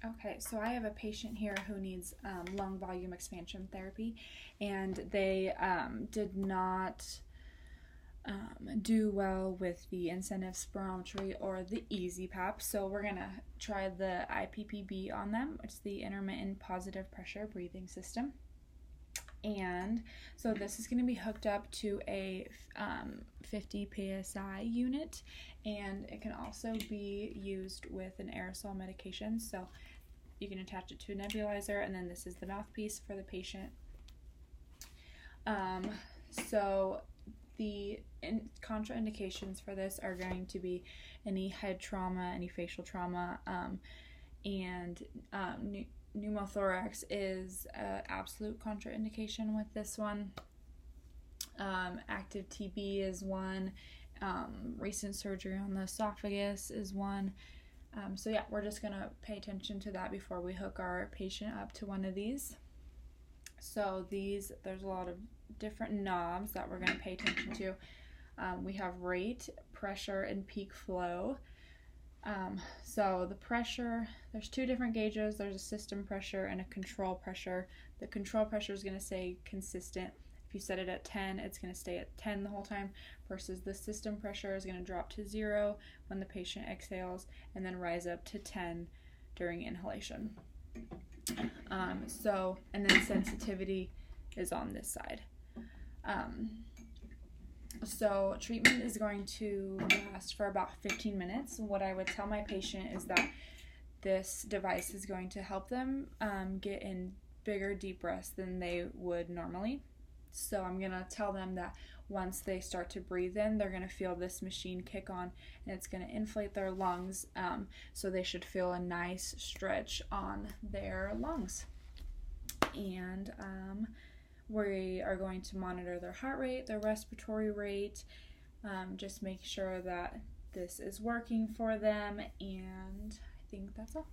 Okay, so I have a patient here who needs lung volume expansion therapy, and they did not do well with the incentive spirometry or the easy PAP, so we're going to try the IPPB on them, which is the intermittent positive pressure breathing system. And so this is going to be hooked up to a 50 psi unit, and it can also be used with an aerosol medication. So you can attach it to a nebulizer, and then this is the mouthpiece for the patient. So the contraindications for this are going to be any head trauma, any facial trauma, and pneumothorax is an absolute contraindication with this one. Active TB is one. Recent surgery on the esophagus is one. So yeah, we're just going to pay attention to that before we hook our patient up to one of these. So there's a lot of different knobs that we're going to pay attention to. We have rate, pressure, and peak flow. So the pressure, there's two different gauges. There's a system pressure and a control pressure. The control pressure is going to stay consistent. If you set it at 10, it's going to stay at 10 the whole time, versus the system pressure is going to drop to 0 when the patient exhales and then rise up to 10 during inhalation. And then sensitivity is on this side. So treatment is going to last for about 15 minutes. What I would tell my patient is that this device is going to help them get in bigger deep breaths than they would normally. So I'm going to tell them that once they start to breathe in, they're going to feel this machine kick on, and it's going to inflate their lungs, so they should feel a nice stretch on their lungs. And we are going to monitor their heart rate, their respiratory rate, just make sure that this is working for them, and I think that's all.